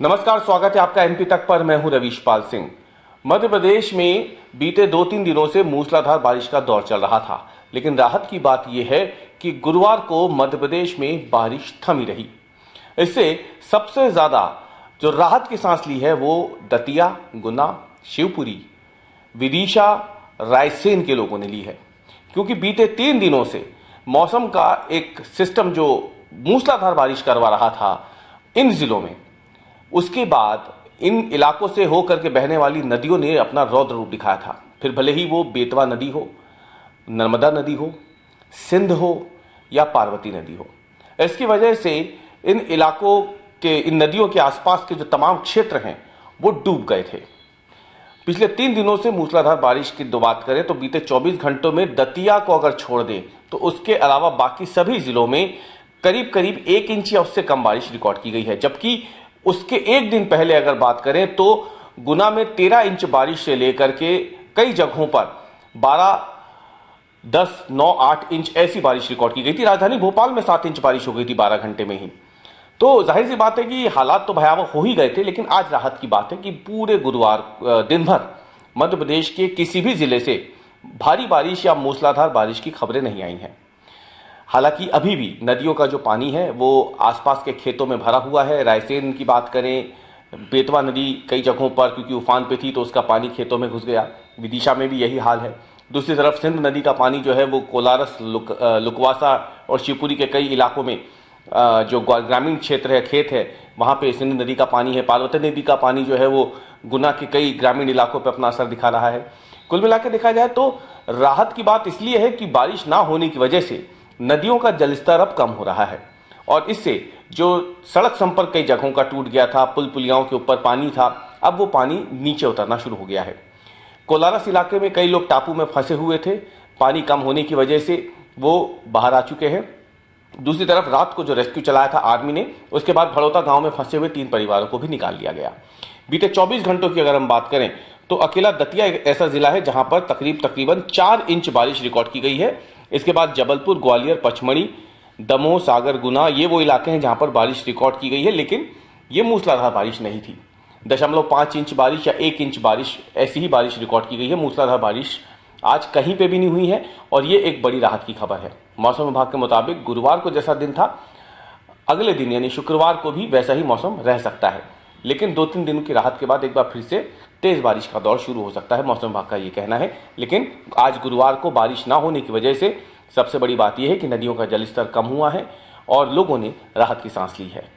नमस्कार, स्वागत है आपका एमपी तक पर। मैं हूं रवीशपाल सिंह। मध्य प्रदेश में बीते 2-3 दिनों से मूसलाधार बारिश का दौर चल रहा था, लेकिन राहत की बात यह है कि गुरुवार को मध्य प्रदेश में बारिश थमी रही। इससे सबसे ज्यादा जो राहत की सांस ली है वो दतिया, गुना, शिवपुरी, विदिशा, रायसेन के लोगों ने ली है, क्योंकि बीते 3 दिनों से मौसम का एक सिस्टम जो मूसलाधार बारिश करवा रहा था इन जिलों में, उसके बाद इन इलाकों से होकर के बहने वाली नदियों ने अपना रौद्र रूप दिखाया था। फिर भले ही वो बेतवा नदी हो, नर्मदा नदी हो, सिंध हो या पार्वती नदी हो, इसकी वजह से इन इलाकों के, इन नदियों के आसपास के जो तमाम क्षेत्र हैं वो डूब गए थे। पिछले 3 दिनों से मूसलाधार बारिश की दो बात करें तो बीते 24 घंटों में दतिया को अगर छोड़ दें तो उसके अलावा बाकी सभी जिलों में करीब करीब 1 इंच या उससे कम बारिश रिकॉर्ड की गई है। जबकि उसके एक दिन पहले अगर बात करें तो गुना में 13 इंच बारिश से लेकर के कई जगहों पर 12, 10, 9, 8 इंच ऐसी बारिश रिकॉर्ड की गई थी। राजधानी भोपाल में 7 इंच बारिश हो गई थी 12 घंटे में ही। तो जाहिर सी बात है कि हालात तो भयावह हो ही गए थे, लेकिन आज राहत की बात है कि पूरे गुरुवार दिन भर मध्य प्रदेश के किसी भी जिले से भारी बारिश या मूसलाधार बारिश की खबरें नहीं आई हैं। हालांकि अभी भी नदियों का जो पानी है वो आसपास के खेतों में भरा हुआ है। रायसेन की बात करें, बेतवा नदी कई जगहों पर क्योंकि उफान पे थी तो उसका पानी खेतों में घुस गया। विदिशा में भी यही हाल है। दूसरी तरफ सिंध नदी का पानी जो है वो कोलारस, लुकवासा और शिवपुरी के कई इलाकों में जो ग्रामीण क्षेत्र है, खेत है, वहाँ पे सिंध नदी का पानी है। पार्वती नदी का पानी जो है वो गुना के कई ग्रामीण इलाकों पर अपना असर दिखा रहा है। कुल मिला के देखा जाए तो राहत की बात इसलिए है कि बारिश ना होने की वजह से नदियों का जलस्तर अब कम हो रहा है और इससे जो सड़क संपर्क कई जगहों का टूट गया था, पुल पुलियाओं के ऊपर पानी था, अब वो पानी नीचे उतरना शुरू हो गया है। कोलारस इलाके में कई लोग टापू में फंसे हुए थे, पानी कम होने की वजह से वो बाहर आ चुके हैं। दूसरी तरफ रात को जो रेस्क्यू चलाया था आर्मी ने, उसके बाद भड़ौता गांव में फंसे हुए 3 परिवारों को भी निकाल लिया गया। बीते 24 घंटों की अगर हम बात करें तो अकेला दतिया एक ऐसा जिला है जहां पर तकरीबन 4 इंच बारिश रिकॉर्ड की गई है। इसके बाद जबलपुर, ग्वालियर, पचमढ़ी, दमोह, सागर, गुना, ये वो इलाके हैं जहां पर बारिश रिकॉर्ड की गई है, लेकिन ये मूसलाधार बारिश नहीं थी। 0.5 इंच बारिश या 1 इंच बारिश, ऐसी ही बारिश रिकॉर्ड की गई है। मूसलाधार बारिश आज कहीं पे भी नहीं हुई है और ये एक बड़ी राहत की खबर है। मौसम विभाग के मुताबिक गुरुवार को जैसा दिन था, अगले दिन यानी शुक्रवार को भी वैसा ही मौसम रह सकता है, लेकिन 2-3 दिनों की राहत के बाद एक बार फिर से तेज बारिश का दौर शुरू हो सकता है, मौसम विभाग का ये कहना है। लेकिन आज गुरुवार को बारिश ना होने की वजह से सबसे बड़ी बात यह है कि नदियों का जलस्तर कम हुआ है और लोगों ने राहत की सांस ली है।